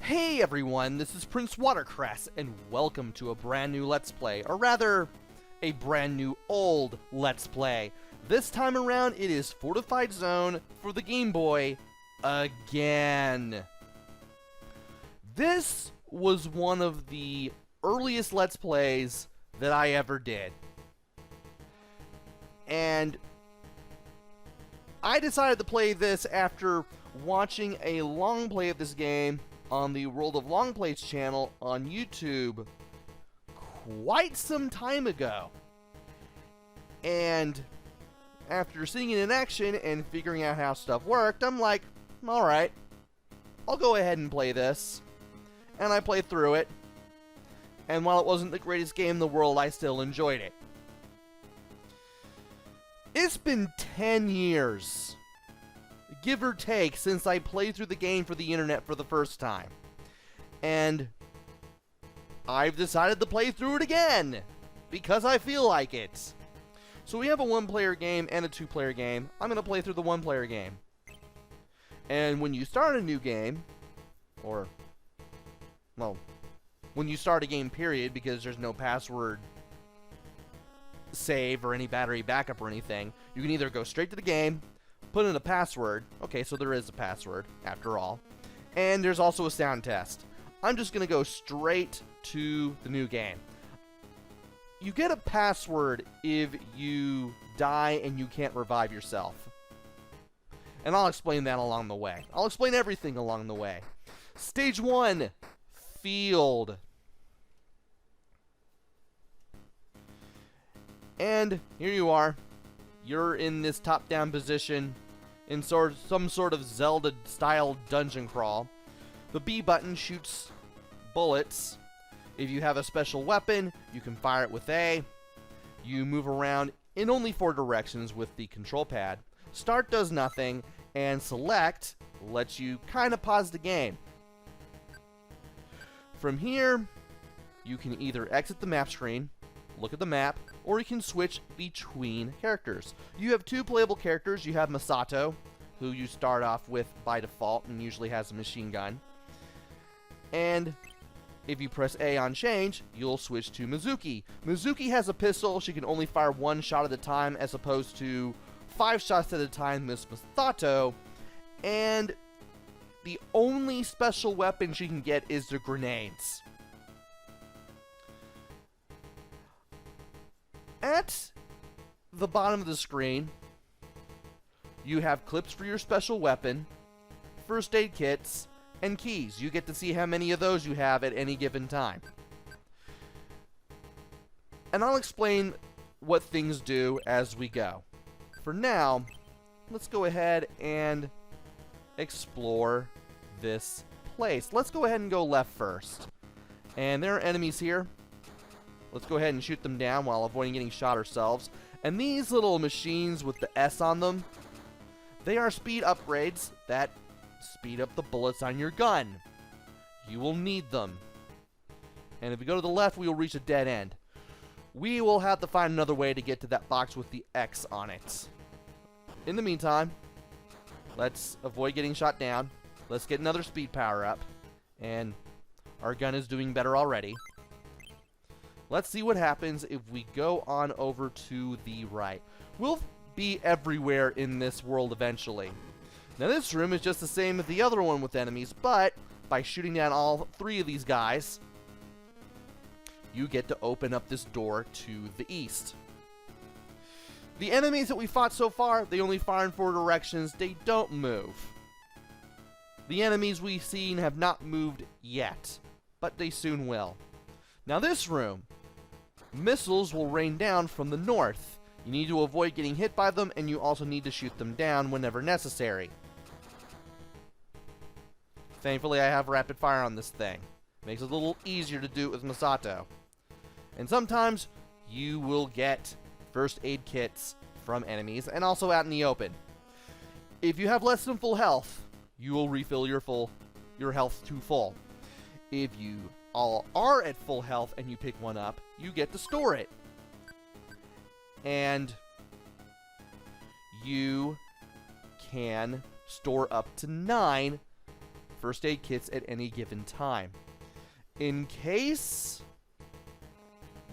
Hey everyone, this is PrinceWatercress, and welcome to a brand new Let's Play, or rather, a brand new old Let's Play. This time around, it is Fortified Zone for the Game Boy again. This was one of the earliest Let's Plays that I ever did. And I decided to play this after watching a long play of this game on the World of Long Plays channel on YouTube quite some time ago. And after seeing it in action and figuring out how stuff worked, I'm like, alright, I'll go ahead and play this. And I played through it. And while it wasn't the greatest game in the world, I still enjoyed it. It's been 10 years, give or take, since I played through the game for the internet for the first time. And I've decided to play through it again, because I feel like it. So we have a one-player game and a two-player game. I'm going to play through the one-player game. And when you start a new game, or, well, when you start a game, period, because there's no password save or any battery backup or anything, you can either go straight to the game, put in a password. Okay, so there is a password, after all. And there's also a sound test. I'm just going to go straight to the new game. You get a password if you die and you can't revive yourself. And I'll explain that along the way. I'll explain everything along the way. Stage 1, Field. And here you are. You're in this top-down position in some sort of Zelda-style dungeon crawl. The B button shoots bullets. If you have a special weapon, you can fire it with A. You move around in only 4 directions with the control pad. Start does nothing, and Select lets you kind of pause the game. From here, you can either exit the map screen, look at the map, or you can switch between characters. You have 2 playable characters. You have Masato, who you start off with by default and usually has a machine gun. And if you press A on change, you'll switch to Mizuki. Mizuki has a pistol. She can only fire 1 shot at a time as opposed to 5 shots at a time with Masato. And the only special weapon she can get is the grenades. At the bottom of the screen, you have clips for your special weapon, first aid kits, and keys. You get to see how many of those you have at any given time. And I'll explain what things do as we go. For now, let's go ahead and explore this place. Let's go ahead and go left first. And there are enemies here. Let's go ahead and shoot them down while avoiding getting shot ourselves. And these little machines with the S on them, they are speed upgrades that speed up the bullets on your gun. You will need them. And if we go to the left, we will reach a dead end. We will have to find another way to get to that box with the X on it. In the meantime, let's avoid getting shot down. Let's get another speed power up. And our gun is doing better already. Let's see what happens if we go on over to the right. We'll be everywhere in this world eventually. Now this room is just the same as the other one with enemies, but by shooting down all 3 of these guys, you get to open up this door to the east. The enemies that we fought so far, they only fire in 4 directions. They don't move. The enemies we've seen have not moved yet, but they soon will. Now this room, missiles will rain down from the north. You need to avoid getting hit by them, and you also need to shoot them down whenever necessary. Thankfully, I have rapid fire on this thing. Makes it a little easier to do it with Masato. And sometimes you will get first aid kits from enemies, and also out in the open. If you have less than full health, you will refill your health to full. If you all are at full health and you pick one up, you get to store it. And you can store up to 9 first aid kits at any given time. In case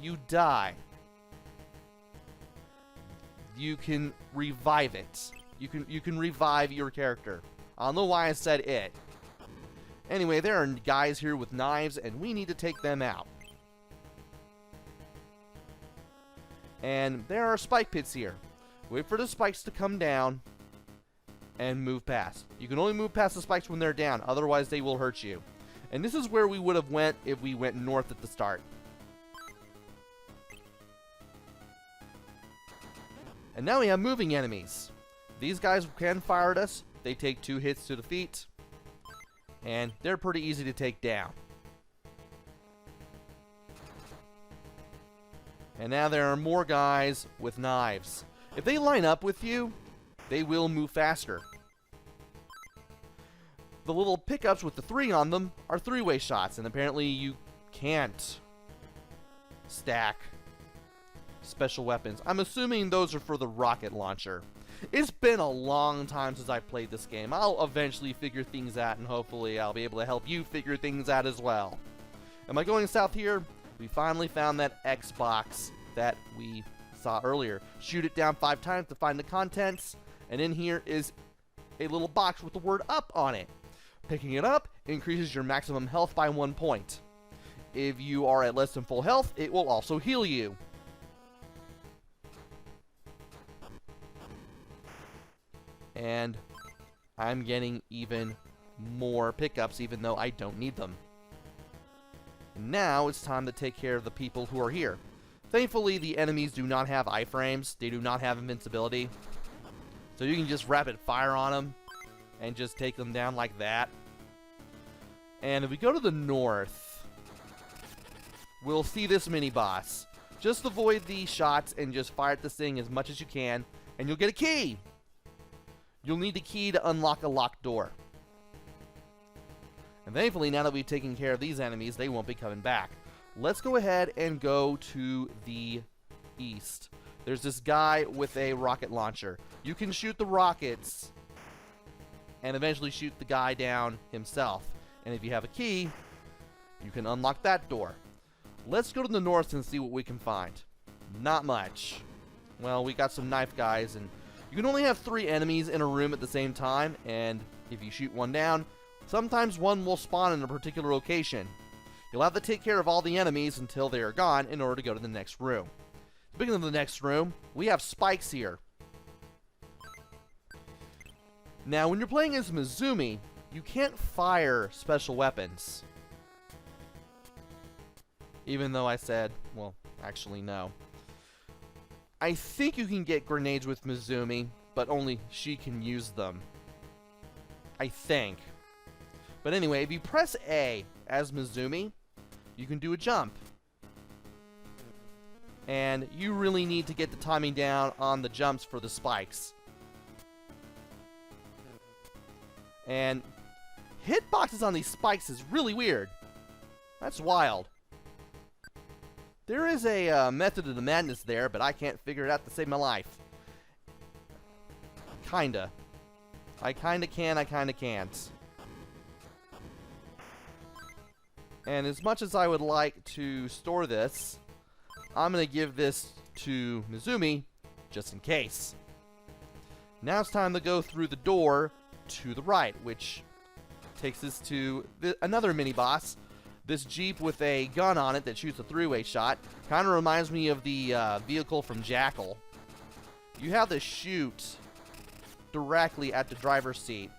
you die, you can revive it. You can revive your character. I don't know why I said it. Anyway, there are guys here with knives, and we need to take them out. And there are spike pits here. Wait for the spikes to come down and move past. You can only move past the spikes when they're down, otherwise they will hurt you. And this is where we would have went if we went north at the start. And now we have moving enemies. These guys can fire at us. They take 2 hits to the feet. And they're pretty easy to take down. And now there are more guys with knives. If they line up with you, they will move faster. The little pickups with the 3 on them are 3-way shots, and apparently you can't stack special weapons. I'm assuming those are for the rocket launcher. It's been a long time since I played this game. I'll eventually figure things out, and hopefully I'll be able to help you figure things out as well. Am I going south here? We finally found that Xbox that we saw earlier. Shoot it down 5 times to find the contents, and in here is a little box with the word up on it. Picking it up increases your maximum health by 1 point. If you are at less than full health, it will also heal you. And I'm getting even more pickups even though I don't need them. Now it's time to take care of the people who are here. Thankfully, the enemies do not have iframes. They do not have invincibility. So you can just rapid fire on them and just take them down like that. And if we go to the north, we'll see this mini-boss. Just avoid the shots and just fire at this thing as much as you can, and you'll get a key! You'll need the key to unlock a locked door. And thankfully, now that we've taken care of these enemies, they won't be coming back. Let's go ahead and go to the east. There's this guy with a rocket launcher. You can shoot the rockets and eventually shoot the guy down himself. And if you have a key, you can unlock that door. Let's go to the north and see what we can find. Not much. Well, we got some knife guys, and you can only have 3 enemies in a room at the same time, and if you shoot one down, sometimes one will spawn in a particular location. You'll have to take care of all the enemies until they are gone in order to go to the next room. Speaking of the next room, we have spikes here. Now, when you're playing as Mizumi, you can't fire special weapons. Even though I said, well, actually no. I think you can get grenades with Mizumi, but only she can use them. I think. But anyway, if you press A as Mizumi, you can do a jump. And you really need to get the timing down on the jumps for the spikes. And hitboxes on these spikes is really weird. That's wild. There is a method of the madness there, but I can't figure it out to save my life. Kinda. I kinda can, I kinda can't. And as much as I would like to store this, I'm gonna give this to Mizumi, just in case. Now it's time to go through the door to the right, which takes us to another mini-boss. This Jeep with a gun on it that shoots a 3-way shot. Kind of reminds me of the vehicle from Jackal. You have to shoot directly at the driver's seat.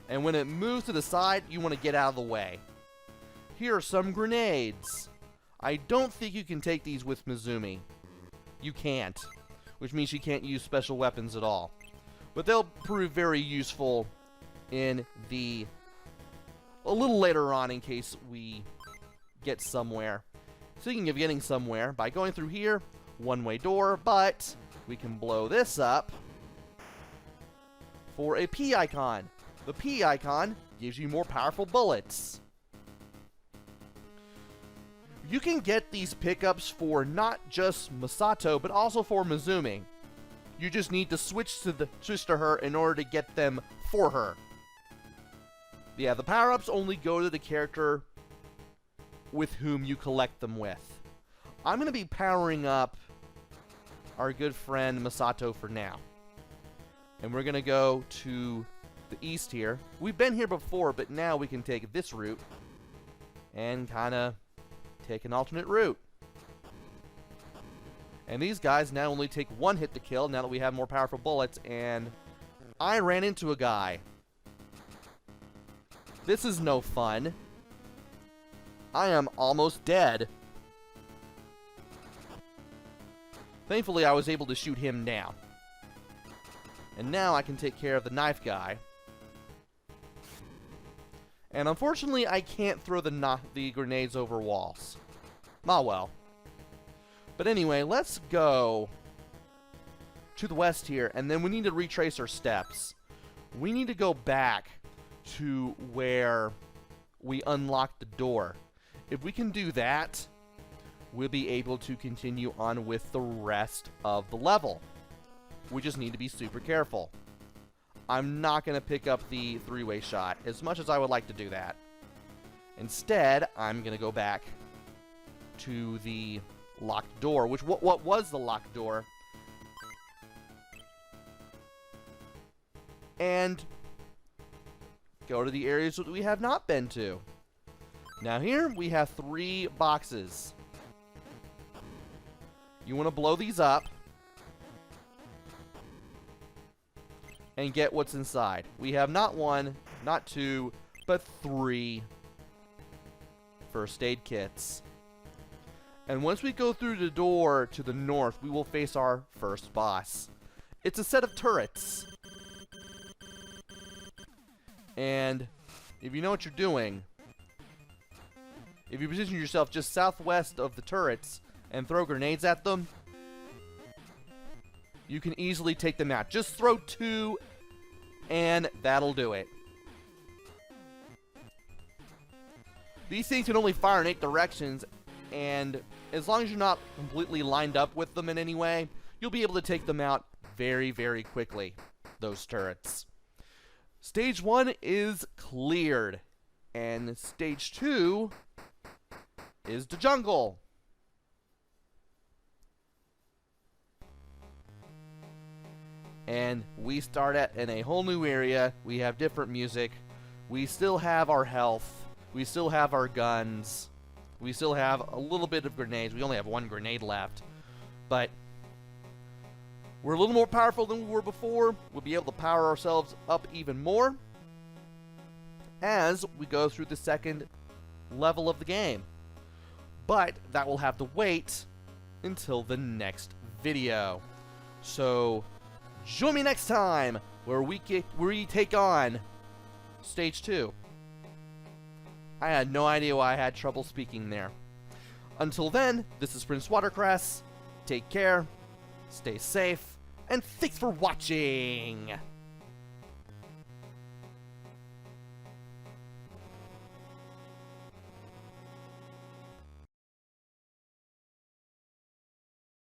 And when it moves to the side, you want to get out of the way. Here are some grenades. I don't think you can take these with Mizumi. You can't. Which means you can't use special weapons at all. But they'll prove very useful in a little later on in case we get somewhere. Speaking of getting somewhere, by going through here, 1-way door, but we can blow this up for a P icon. The P icon gives you more powerful bullets. You can get these pickups for not just Masato, but also for Mizumi. You just need to switch to her in order to get them for her. Yeah, the power-ups only go to the character with whom you collect them with. I'm going to be powering up our good friend Masato for now. And we're going to go to the east here. We've been here before, but now we can take this route and kind of take an alternate route. And these guys now only take one hit to kill now that we have more powerful bullets, and I ran into a guy. This is no fun. I am almost dead. Thankfully, I was able to shoot him down. And now I can take care of the knife guy. And unfortunately, I can't throw the grenades over walls. Ah, well. But anyway, let's go to the west here, and then we need to retrace our steps. We need to go back to where we unlocked the door. If we can do that, we'll be able to continue on with the rest of the level. We just need to be super careful. I'm not going to pick up the three-way shot, as much as I would like to do that. Instead, I'm going to go back to the locked door, which what was the locked door, and go to the areas that we have not been to. Now here we have 3 boxes. You want to blow these up and get what's inside. We have not 1, not 2, but 3 first aid kits. And once we go through the door to the north, we will face our first boss. It's a set of turrets. And if you know what you're doing, if you position yourself just southwest of the turrets and throw grenades at them, you can easily take them out. Just throw 2 and that'll do it. These things can only fire in 8 directions, and as long as you're not completely lined up with them in any way, you'll be able to take them out very, very quickly, those turrets. Stage 1 is cleared, and Stage 2 is the jungle. And we start in a whole new area. We have different music. We still have our health. We still have our guns. We still have a little bit of grenades. We only have 1 grenade left. But we're a little more powerful than we were before. We'll be able to power ourselves up even more as we go through the second level of the game. But that will have to wait until the next video. So join me next time where we take on Stage 2. I had no idea why I had trouble speaking there. Until then, this is PrinceWatercress. Take care, stay safe, and thanks for watching!